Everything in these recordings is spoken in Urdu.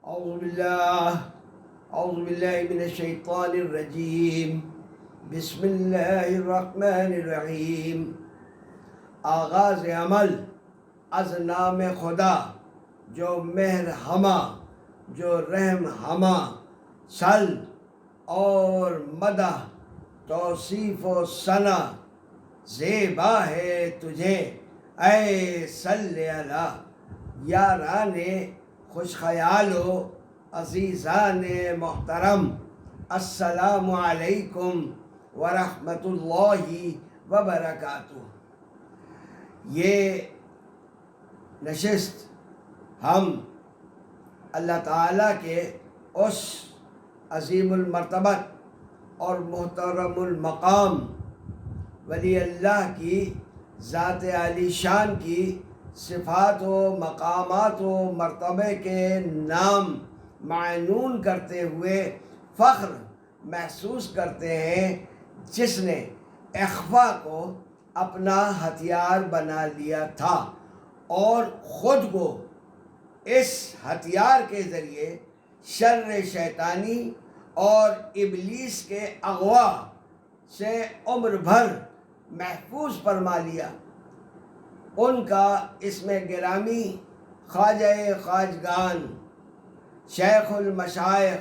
أعوذ بالله من الشیطان الرجیم. بسم اللہ الرحمن الرحیم. آغاز عمل از نام خدا جو مہر ہما، جو رحم ہما. سل اور مدح، توصیف و ثنا زیبا ہے تجھے اے صلی اللہ. یاران خوش خیال و عزیزان محترم، السلام علیکم ورحمۃ اللہ وبرکاتہ. یہ نشست ہم اللہ تعالیٰ کے اس عظیم المرتبت اور محترم المقام ولی اللہ کی ذات عالی شان کی صفات و مقامات و مرتبے کے نام معنون کرتے ہوئے فخر محسوس کرتے ہیں، جس نے اخفا کو اپنا ہتھیار بنا لیا تھا اور خود کو اس ہتھیار کے ذریعے شر شیطانی اور ابلیس کے اغوا سے عمر بھر محفوظ فرما لیا. ان کا اسم گرامی خواجہ خواجگان، شیخ المشائخ،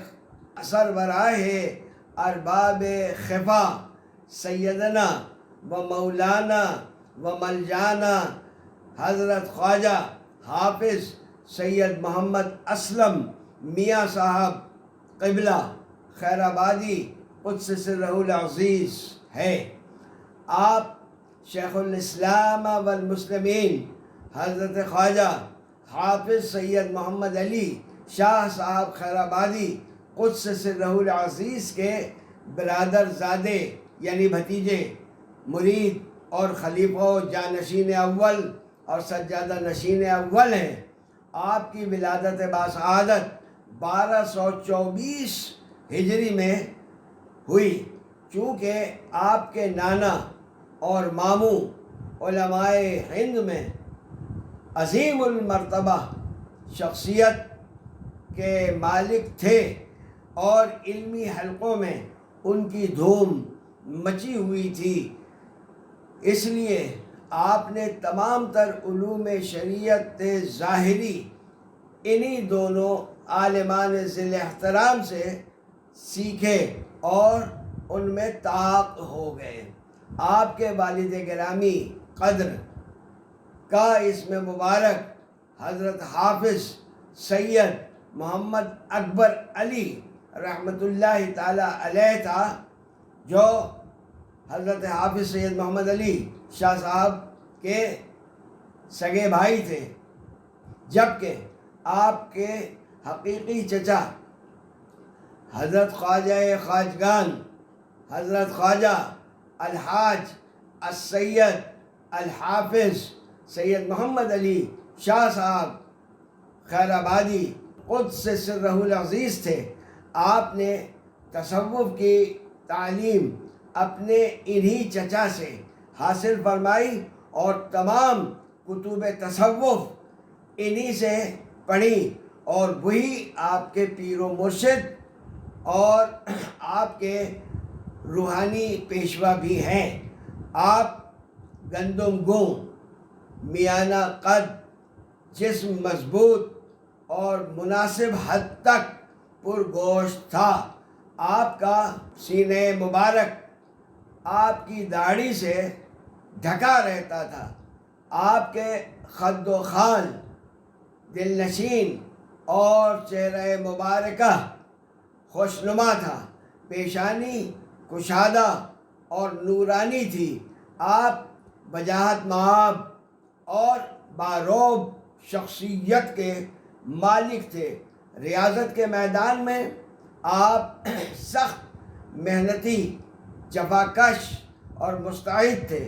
سربراہ ارباب خفا، سیدنا و مولانا و ملجانا حضرت خواجہ حافظ سید محمد اسلم میاں صاحب قبلہ خیر آبادی قدس سرہ العزیز ہے. آپ شیخ الاسلام والمسلمین حضرت خواجہ حافظ سید محمد علی شاہ صاحب خیر آبادی قدس سرہ العزیز کے برادر زادے یعنی بھتیجے، مرید اور خلیفہ و جانشین اول اور سجادہ نشین اول ہیں. آپ کی ولادت باسعادت 1224 ہجری میں ہوئی. چونکہ آپ کے نانا اور ماموں علماء ہند میں عظیم المرتبہ شخصیت کے مالک تھے اور علمی حلقوں میں ان کی دھوم مچی ہوئی تھی، اس لیے آپ نے تمام تر علوم شریعت ظاہری انہی دونوں عالمان ذی احترام سے سیکھے اور ان میں طاق ہو گئے. آپ کے والد گرامی قدر کا اسم مبارک حضرت حافظ سید محمد اکبر علی رحمۃ اللہ تعالیٰ علیہ تھا، جو حضرت حافظ سید محمد علی شاہ صاحب کے سگے بھائی تھے، جبکہ آپ کے حقیقی چچا حضرت خواجہ خواجگان حضرت خواجہ الحاج السید الحافظ سید محمد علی شاہ صاحب خیر آبادی قدس سرہ العزیز تھے. آپ نے تصوف کی تعلیم اپنے انہی چچا سے حاصل فرمائی اور تمام کتب تصوف انہی سے پڑھی، اور وہی آپ کے پیر و مرشد اور آپ کے روحانی پیشوا بھی ہیں. آپ گندم گوں، میانہ قد، جسم مضبوط اور مناسب حد تک پرگوشت تھا. آپ کا سینہ مبارک آپ کی داڑھی سے ڈھکا رہتا تھا. آپ کے خد و خال دل نشین اور چہرہ مبارکہ خوشنما تھا. پیشانی کشادہ اور نورانی تھی. آپ وجاہت مآب اور باروب شخصیت کے مالک تھے. ریاضت کے میدان میں آپ سخت محنتی، جفاکش اور مستعد تھے.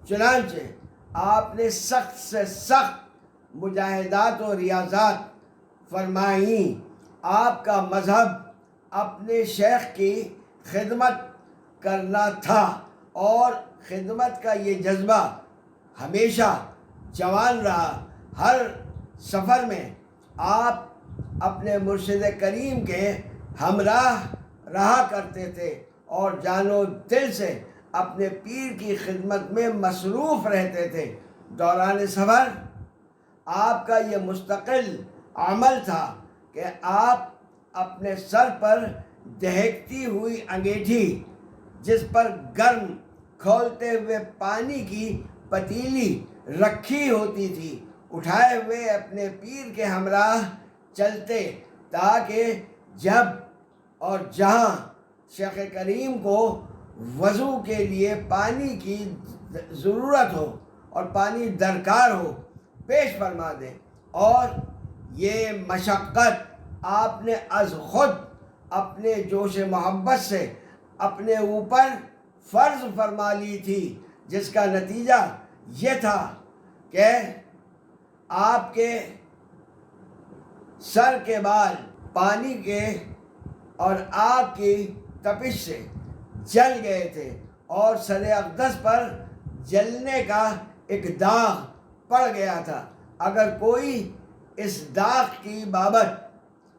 چنانچہ آپ نے سخت سے سخت مجاہدات و ریاضات فرمائیں. آپ کا مذہب اپنے شیخ کی خدمت کرنا تھا اور خدمت کا یہ جذبہ ہمیشہ جوان رہا. ہر سفر میں آپ اپنے مرشد کریم کے ہمراہ رہا کرتے تھے اور جان و دل سے اپنے پیر کی خدمت میں مصروف رہتے تھے۔ دوران سفر آپ کا یہ مستقل عمل تھا کہ آپ اپنے سر پر دہکتی ہوئی انگیٹھی، جس پر گرم کھولتے ہوئے پانی کی پتیلی رکھی ہوتی تھی، اٹھائے ہوئے اپنے پیر کے ہمراہ چلتے، تاکہ جب اور جہاں شیخ کریم کو وضو کے لیے پانی کی ضرورت ہو اور پانی درکار ہو پیش فرما دیں۔ اور یہ مشقت آپ نے از خود اپنے جوش محبت سے اپنے اوپر فرض فرما لی تھی، جس کا نتیجہ یہ تھا کہ آپ کے سر کے بال پانی کے اور آگ کی تپش سے جل گئے تھے اور سر اقدس پر جلنے کا ایک داغ پڑ گیا تھا۔ اگر کوئی اس داغ کی بابت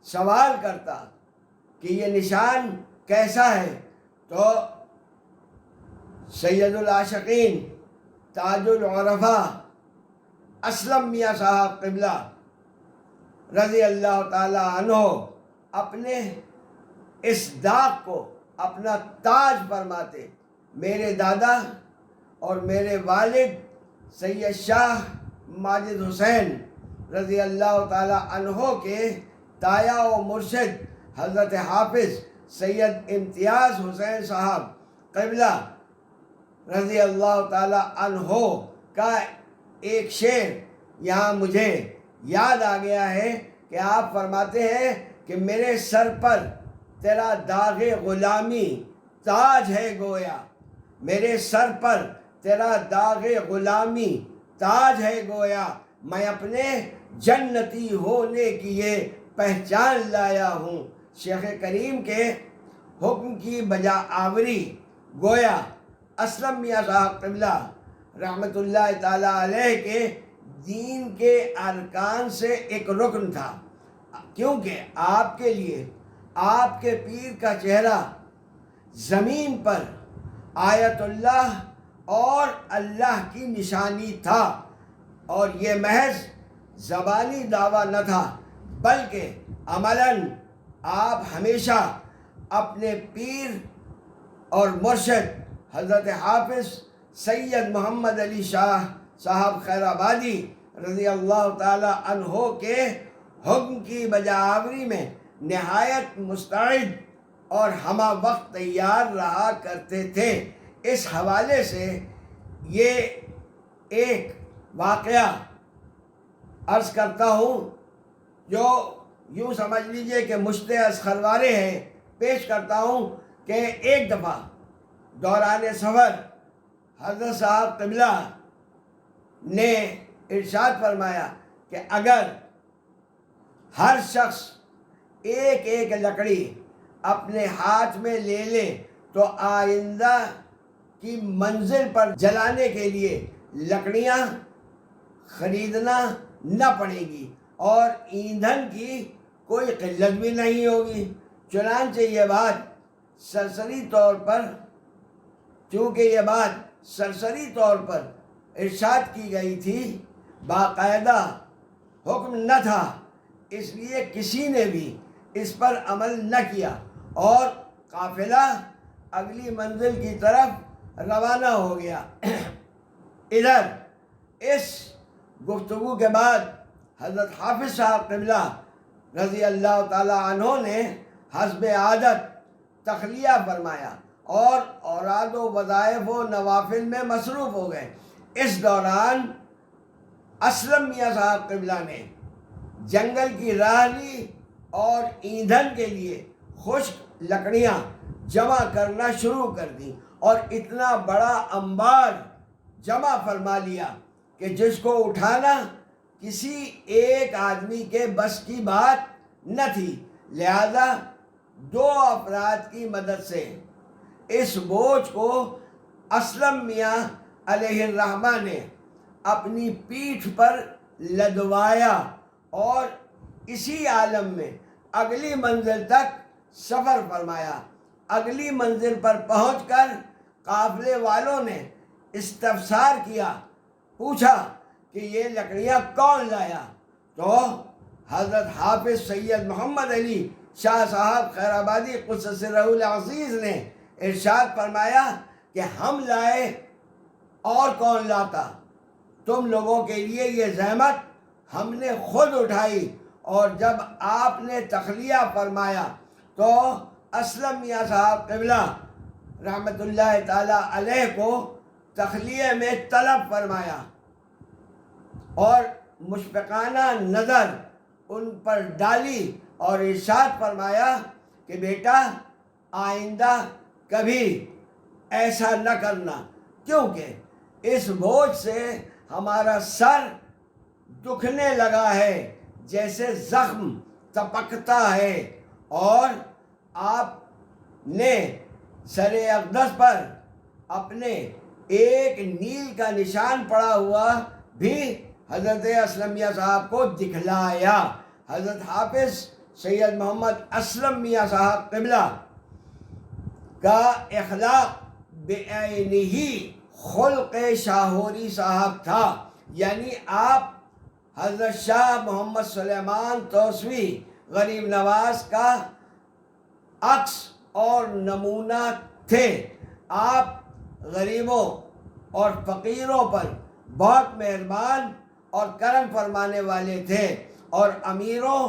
سوال کرتا کہ یہ نشان کیسا ہے، تو سید العاشقین تاج العرفاء اسلم میاں صاحب قبلہ رضی اللہ تعالی عنہ اپنے اس داغ کو اپنا تاج فرماتے۔ میرے دادا اور میرے والد سید شاہ ماجد حسین رضی اللہ تعالی عنہ کے تایا و مرشد حضرت حافظ سید امتیاز حسین صاحب قبلہ رضی اللہ تعالی عنہ کا ایک شعر یہاں مجھے یاد آ گیا ہے کہ آپ فرماتے ہیں کہ میرے سر پر تیرا داغ غلامی تاج ہے گویا، میرے سر پر تیرا داغ غلامی تاج ہے گویا، میں اپنے جنتی ہونے کی یہ پہچان لایا ہوں۔ شیخ کریم کے حکم کی بجا آوری گویا اسلم میاں صاحب قبلہ رحمۃ اللہ تعالیٰ علیہ کے دین کے ارکان سے ایک رکن تھا، کیونکہ آپ کے لیے آپ کے پیر کا چہرہ زمین پر آیت اللہ اور اللہ کی نشانی تھا، اور یہ محض زبانی دعویٰ نہ تھا بلکہ عملاً آپ ہمیشہ اپنے پیر اور مرشد حضرت حافظ سید محمد علی شاہ صاحب خیر آبادی رضی اللہ تعالی عنہ کے حکم کی بجاوری میں نہایت مستعد اور ہمہ وقت تیار رہا کرتے تھے۔ اس حوالے سے یہ ایک واقعہ عرض کرتا ہوں جو یوں سمجھ لیجئے کہ مشت اسخروارے ہیں، پیش کرتا ہوں کہ ایک دفعہ دوران سفر حضرت صاحب قبلہ نے ارشاد فرمایا کہ اگر ہر شخص ایک ایک لکڑی اپنے ہاتھ میں لے لے تو آئندہ کی منزل پر جلانے کے لیے لکڑیاں خریدنا نہ پڑے گی اور ایندھن کی کوئی قلت بھی نہیں ہوگی۔ چنانچہ یہ بات سرسری طور پر ارشاد کی گئی تھی، باقاعدہ حکم نہ تھا، اس لیے کسی نے بھی اس پر عمل نہ کیا اور قافلہ اگلی منزل کی طرف روانہ ہو گیا۔ ادھر اس گفتگو کے بعد حضرت حافظ صاحب قبلہ رضی اللہ تعالی عنہ نے حسب عادت تخلیہ فرمایا اور اوراد و وظائف و نوافل میں مصروف ہو گئے۔ اس دوران اسلم میاں صاحب قبلہ نے جنگل کی راہ لی اور ایندھن کے لیے خشک لکڑیاں جمع کرنا شروع کر دیں اور اتنا بڑا انبار جمع فرما لیا کہ جس کو اٹھانا کسی ایک آدمی کے بس کی بات نہ تھی، لہذا 2 افراد کی مدد سے اس بوجھ کو اسلم میاں علیہ الرحمہ نے اپنی پیٹھ پر لدوایا اور اسی عالم میں اگلی منزل تک سفر فرمایا۔ اگلی منزل پر پہنچ کر قافلے والوں نے استفسار کیا، پوچھا کہ یہ لکڑیاں کون لایا؟ تو حضرت حافظ سید محمد علی شاہ صاحب خیر آبادی قدس سرہ العزیز نے ارشاد فرمایا کہ ہم لائے، اور کون لاتا؟ تم لوگوں کے لیے یہ زحمت ہم نے خود اٹھائی۔ اور جب آپ نے تخلیہ فرمایا تو اسلم میاں صاحب قبلہ رحمۃ اللہ تعالی علیہ کو تخلیہ میں طلب فرمایا اور مشفقانہ نظر ان پر ڈالی اور ارشاد فرمایا کہ بیٹا آئندہ کبھی ایسا نہ کرنا، کیونکہ اس بوجھ سے ہمارا سر دکھنے لگا ہے جیسے زخم تپکتا ہے، اور آپ نے سر اقدس پر اپنے ایک نیل کا نشان پڑا ہوا بھی حضرت اسلم میاں صاحب کو دکھلایا۔ حضرت حافظ سید محمد اسلم میاں صاحب قبلہ کا اخلاق بعینہ خلق شاہوری صاحب تھا، یعنی آپ حضرت شاہ محمد سلیمان توسوی غریب نواز کا عکس اور نمونہ تھے۔ آپ غریبوں اور فقیروں پر بہت مہربان اور کرم فرمانے والے تھے، اور امیروں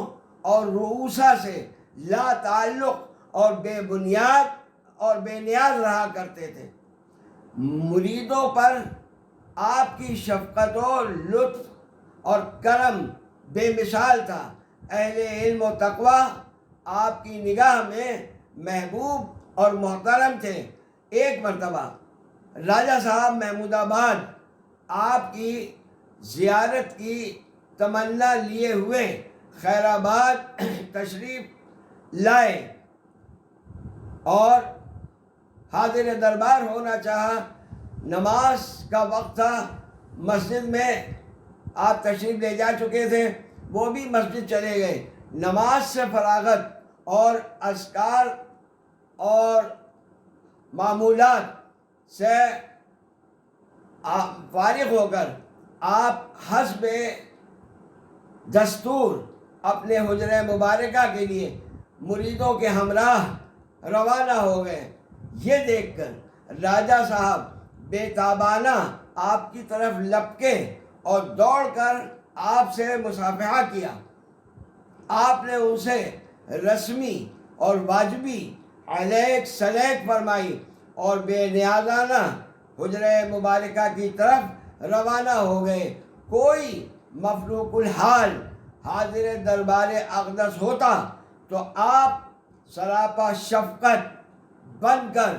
اور رؤوسا سے لا تعلق اور بے بنیاد اور بے نیاز رہا کرتے تھے۔ مریدوں پر آپ کی شفقت و لطف اور کرم بے مثال تھا۔ اہل علم و تقوی آپ کی نگاہ میں محبوب اور محترم تھے۔ ایک مرتبہ راجہ صاحب محمود آباد آپ کی زیارت کی تمنا لیے ہوئے خیر آباد تشریف لائے اور حاضر دربار ہونا چاہا۔ نماز کا وقت تھا، مسجد میں آپ تشریف لے جا چکے تھے، وہ بھی مسجد چلے گئے۔ نماز سے فراغت اور اذکار اور معمولات سے فارغ ہو کر آپ حسب دستور اپنے حجرہ مبارکہ کے لیے مریدوں کے ہمراہ روانہ ہو گئے۔ یہ دیکھ کر راجہ صاحب بے تابانہ آپ کی طرف لپکے اور دوڑ کر آپ سے مصافحہ کیا۔ آپ نے ان سے رسمی اور واجبی علیک سلیک فرمائی اور بے نیازانہ حجرہ مبارکہ کی طرف روانہ ہو گئے۔ کوئی مفلوق الحال حاضر دربار اقدس ہوتا تو آپ سراپا شفقت بن کر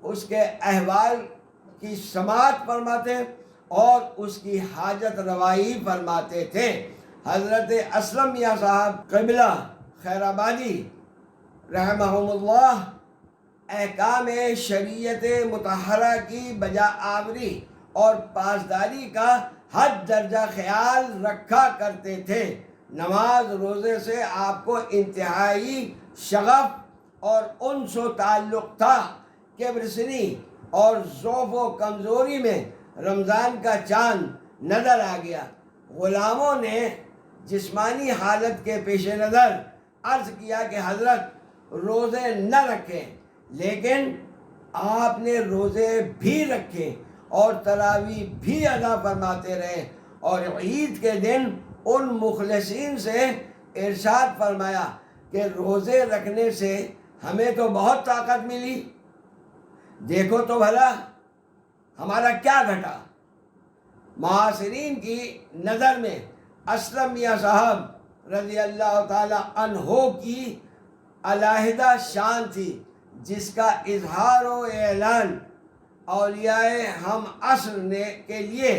اس کے احوال کی سماعت فرماتے اور اس کی حاجت روائی فرماتے تھے۔ حضرت اسلم میاں صاحب قبلہ خیر آبادی رحمہم اللہ احکام شریعت مطہرہ کی بجا آوری اور پاسداری کا حد درجہ خیال رکھا کرتے تھے۔ نماز روزے سے آپ کو انتہائی شغف اور انس و تعلق تھا۔ کبرسنی اور ضعف و کمزوری میں رمضان کا چاند نظر آ گیا۔ غلاموں نے جسمانی حالت کے پیش نظر عرض کیا کہ حضرت روزے نہ رکھیں، لیکن آپ نے روزے بھی رکھے اور تراویح بھی ادا فرماتے رہے، اور عید کے دن ان مخلصین سے ارشاد فرمایا کہ روزے رکھنے سے ہمیں تو بہت طاقت ملی، دیکھو تو بھلا ہمارا کیا گھٹا۔ معاصرین کی نظر میں اسلم میاں صاحب رضی اللہ تعالی عنہ کی علیحدہ شان تھی، جس کا اظہار و اعلان اولیاء ہم عصر کے لیے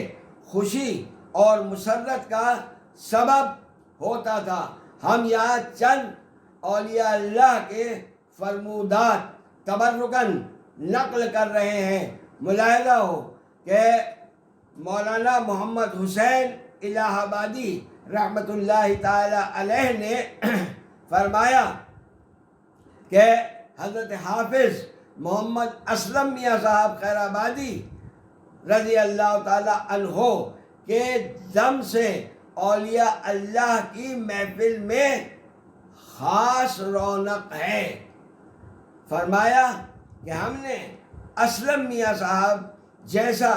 خوشی اور مسرت کا سبب ہوتا تھا۔ ہم یہاں چند اولیاء اللہ کے فرمودات تبرکاً نقل کر رہے ہیں۔ ملاحظہ ہو کہ مولانا محمد حسین الہ آبادی رحمت اللہ تعالی علیہ نے فرمایا کہ حضرت حافظ محمد اسلم میاں صاحب خیر آبادی رضی اللہ تعالی عنہ کے دم سے اولیاء اللہ کی محفل میں خاص رونق ہے۔ فرمایا کہ ہم نے اسلم میاں صاحب جیسا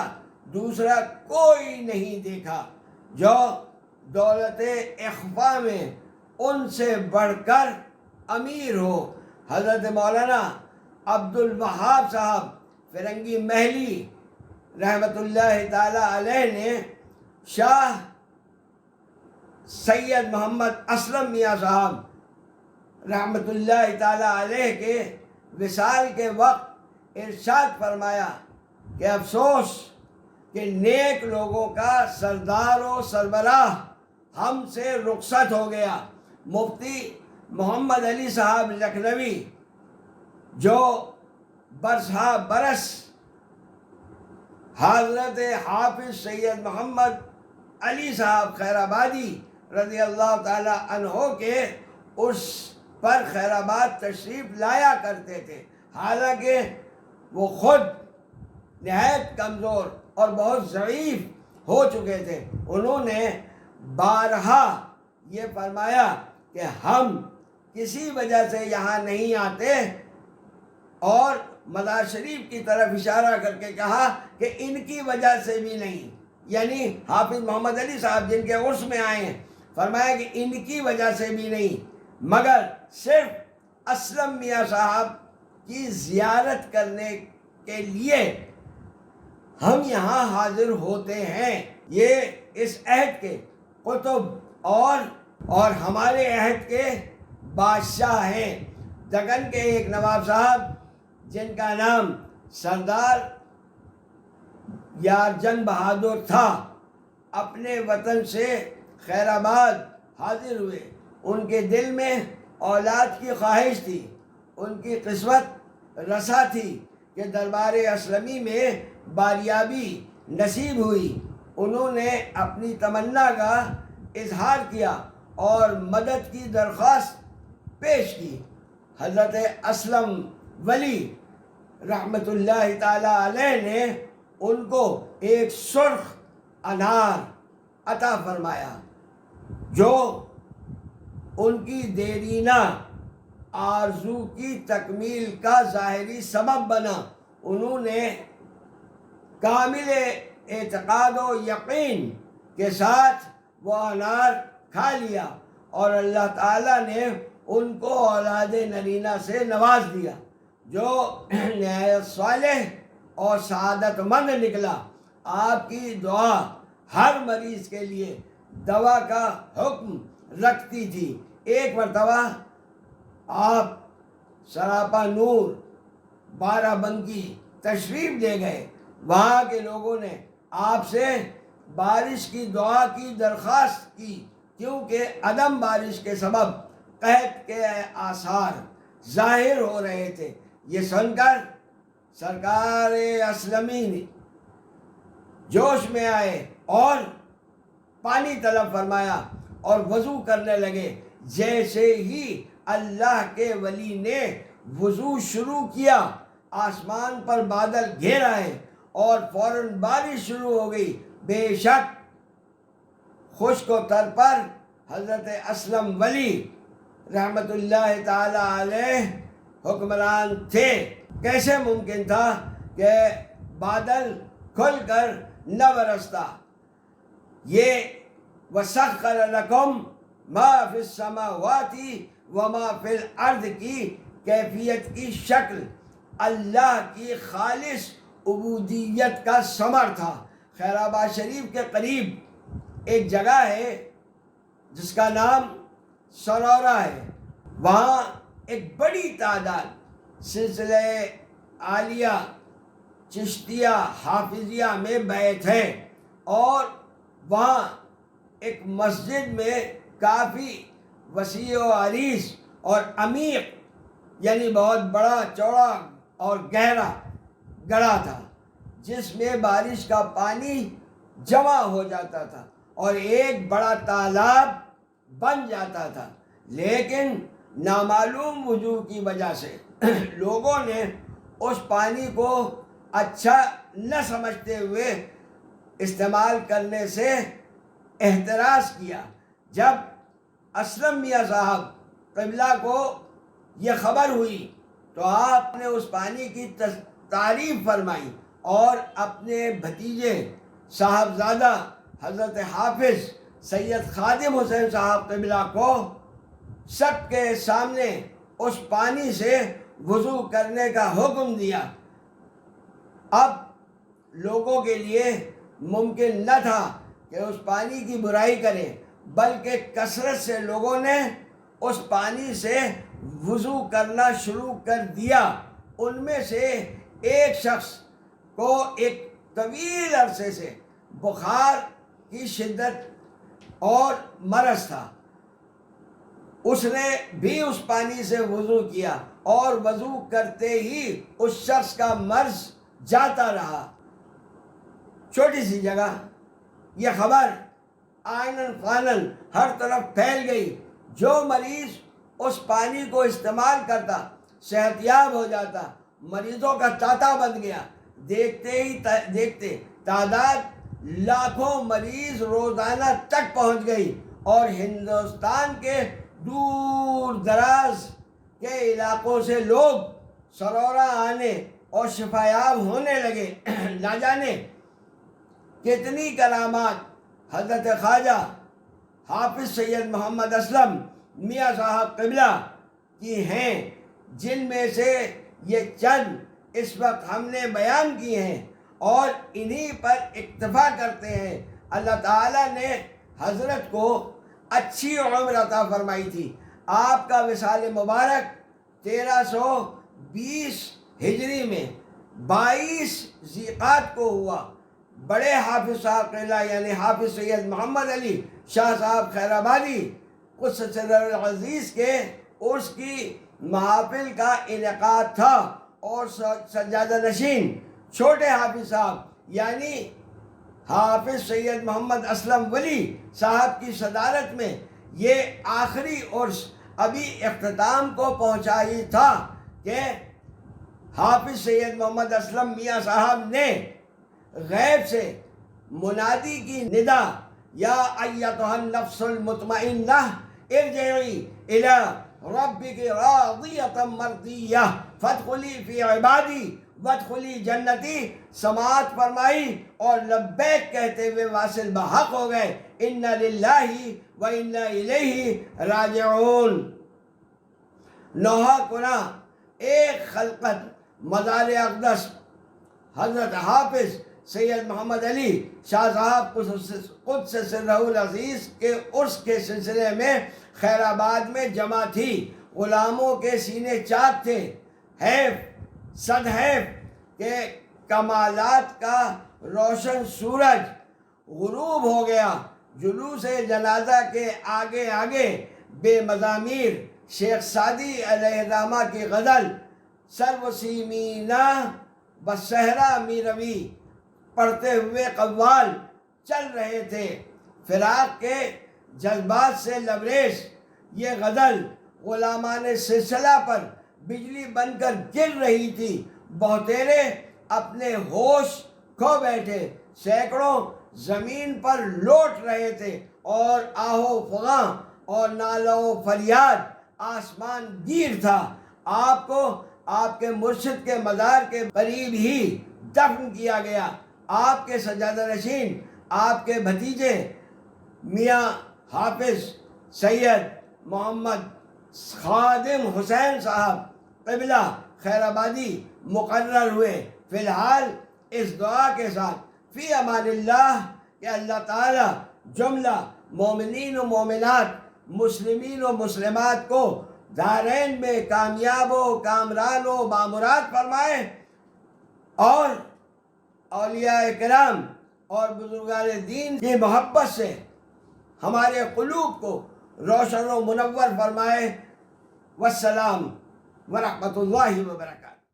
دوسرا کوئی نہیں دیکھا جو دولت اخفا میں ان سے بڑھ کر امیر ہو۔ حضرت مولانا عبد الوہاب صاحب فرنگی محلی رحمت اللہ تعالی علیہ نے شاہ سید محمد اسلم میاں صاحب رحمت اللہ تعالی علیہ کے وصال کے وقت ارشاد فرمایا کہ افسوس کہ نیک لوگوں کا سردار و سربراہ ہم سے رخصت ہو گیا۔ مفتی محمد علی صاحب لکھنوی جو برسہ برس حضرت حافظ سید محمد علی صاحب خیر آبادی رضی اللہ تعالی عنہ کے اس پر خیر آباد تشریف لایا کرتے تھے، حالانکہ وہ خود نہایت کمزور اور بہت ضعیف ہو چکے تھے۔ انہوں نے بارہا یہ فرمایا کہ ہم کسی وجہ سے یہاں نہیں آتے، اور مزار شریف کی طرف اشارہ کر کے کہا کہ ان کی وجہ سے بھی نہیں، یعنی حافظ محمد علی صاحب جن کے عرس میں آئے ہیں، فرمایا کہ ان کی وجہ سے بھی نہیں، مگر صرف اسلم میاں صاحب کی زیارت کرنے کے لیے ہم یہاں حاضر ہوتے ہیں۔ یہ اس عہد کے قطب اور ہمارے عہد کے بادشاہ ہیں۔ دکن کے ایک نواب صاحب جن کا نام سردار یارجن بہادر تھا، اپنے وطن سے خیر آباد حاضر ہوئے۔ ان کے دل میں اولاد کی خواہش تھی، ان کی قسمت رسا تھی کہ دربار اسلمی میں باریابی نصیب ہوئی۔ انہوں نے اپنی تمنا کا اظہار کیا اور مدد کی درخواست پیش کی۔ حضرت اسلم ولی رحمت اللہ تعالی علیہ نے ان کو ایک سرخ انار عطا فرمایا جو ان کی دیرینہ آرزو کی تکمیل کا ظاہری سبب بنا۔ انہوں نے کامل اعتقاد و یقین کے ساتھ وہ انار کھا لیا، اور اللہ تعالیٰ نے ان کو اولاد نرینہ سے نواز دیا جو نہایت صالح اور سعادت مند نکلا۔ آپ کی دعا ہر مریض کے لیے دوا کا حکم رکھتی تھی۔ ایک مرتبہ آپ سراپا نور بارہ بنکی تشریف لے گئے۔ وہاں کے لوگوں نے آپ سے بارش کی دعا کی درخواست کی، کیونکہ عدم بارش کے سبب قحط کے آثار ظاہر ہو رہے تھے۔ یہ سن کر سرکار اسلمی جوش میں آئے اور پانی طلب فرمایا اور وضو کرنے لگے۔ جیسے ہی اللہ کے ولی نے وضو شروع کیا، آسمان پر بادل گھیر آئے اور فوراً بارش شروع ہو گئی۔ بے شک خشک و تر پر حضرت اسلم ولی رحمت اللہ تعالی علیہ حکمران تھے۔ کیسے ممکن تھا کہ بادل کھل کر نہ برستا؟ یہ وَسَخَّرَ لَكُم مَا فِي السَّمَاوَاتِ وَمَا فِي الْأَرْضِ کی کیفیت کی شکل اللہ کی خالص عبودیت کا ثمر تھا۔ خیر آباد شریف کے قریب ایک جگہ ہے جس کا نام سرورہ ہے۔ وہاں ایک بڑی تعداد سلسلہ عالیہ چشتیہ حافظیہ میں بیعت ہے، اور وہاں ایک مسجد میں کافی وسیع و عریض اور عمیق، یعنی بہت بڑا چوڑا اور گہرا گڑھا تھا، جس میں بارش کا پانی جمع ہو جاتا تھا اور ایک بڑا تالاب بن جاتا تھا، لیکن نامعلوم وجوہ کی وجہ سے لوگوں نے اس پانی کو اچھا نہ سمجھتے ہوئے استعمال کرنے سے احتراز کیا۔ جب اسلم میاں صاحب قبلہ کو یہ خبر ہوئی تو آپ نے اس پانی کی تعریف فرمائی اور اپنے بھتیجے صاحبزادہ حضرت حافظ سید خادم حسین صاحب قبلہ کو سب کے سامنے اس پانی سے وضو کرنے کا حکم دیا۔ اب لوگوں کے لیے ممکن نہ تھا کہ اس پانی کی برائی کریں، بلکہ کثرت سے لوگوں نے اس پانی سے وضو کرنا شروع کر دیا۔ ان میں سے ایک شخص کو ایک طویل عرصے سے بخار کی شدت اور مرض تھا، اس نے بھی اس پانی سے وضو کیا اور وضو کرتے ہی اس شخص کا مرض جاتا رہا۔ چھوٹی سی جگہ یہ خبر آنن فانن ہر طرف پھیل گئی۔ جو مریض اس پانی کو استعمال کرتا صحت یاب ہو جاتا، مریضوں کا تانتا بن گیا۔ دیکھتے ہی دیکھتے تعداد لاکھوں مریض روزانہ تک پہنچ گئی اور ہندوستان کے دور دراز کے علاقوں سے لوگ سرورہ آنے اور شفا یاب ہونے لگے۔ نہ جانے کتنی کرامات حضرت خواجہ حافظ سید محمد اسلم میاں صاحب قبلہ کی ہیں، جن میں سے یہ چند اس وقت ہم نے بیان کیے ہیں اور انہی پر اکتفا کرتے ہیں۔ اللہ تعالیٰ نے حضرت کو اچھی عمر عطا فرمائی تھی۔ آپ کا وصال مبارک 1320 ہجری میں 22 ذیقعد کو ہوا۔ بڑے حافظ صاحب قبلہ یعنی حافظ سید محمد علی شاہ صاحب خیر آبادی قدس سرہ العزیز کے عرس کی محافل کا انعقاد تھا اور سجادہ نشین چھوٹے حافظ صاحب یعنی حافظ سید محمد اسلم ولی صاحب کی صدارت میں یہ آخری عرس ابھی اختتام کو پہنچا ہی تھا کہ حافظ سید محمد اسلم میاں صاحب نے غیب سے منادی کی ندا، یا ایتھا النفس المطمئنہ ارجعی الی ربک راضیۃ مرضیہ فادخلی فی عبادی وادخلی جنتی سماعت فرمائی اور لبیک کہتے ہوئے واصل بحق ہو گئے۔ انا للہ و انا الیہ راجعون۔ نوحہ کناں ایک خلقت مزار اقدس حضرت حافظ سید محمد علی شاہ صاحب قدس سرہ العزیز کے عرس کے سلسلے میں خیر آباد میں جمع تھی۔ غلاموں کے سینے چاک تھے۔ صد حیف کہ کمالات کا روشن سورج غروب ہو گیا۔ جلوس جنازہ کے آگے آگے بے مضامیر شیخ سعدی علیہ الرحمہ کی غزل سرو سیمینہ بصحرا می روی پڑھتے ہوئے قوال چل رہے تھے۔ فراق کے جذبات سے لبریز یہ غزل غلامان سلسلہ پر بجلی بن کر گر رہی تھی۔ بہتیرے اپنے ہوش کھو بیٹھے، سینکڑوں زمین پر لوٹ رہے تھے اور آہو فغاں اور نالہ و فریاد آسمان گیر تھا۔ آپ کو آپ کے مرشد کے مزار کے قریب ہی دفن کیا گیا۔ آپ کے سجادہ نشین آپ کے بھتیجے میاں حافظ سید محمد خادم حسین صاحب قبلہ خیر آبادی مقرر ہوئے۔ فی الحال اس دعا کے ساتھ فی امان اللہ کہ اللہ تعالیٰ جملہ مومنین و مومنات، مسلمین و مسلمات کو دارین میں کامیاب و کامران و بامراد فرمائے اور اولیاء کرام اور بزرگان دین کی محبت سے ہمارے قلوب کو روشن و منور فرمائے۔ والسلام ورحمۃ اللہ وبرکاتہ۔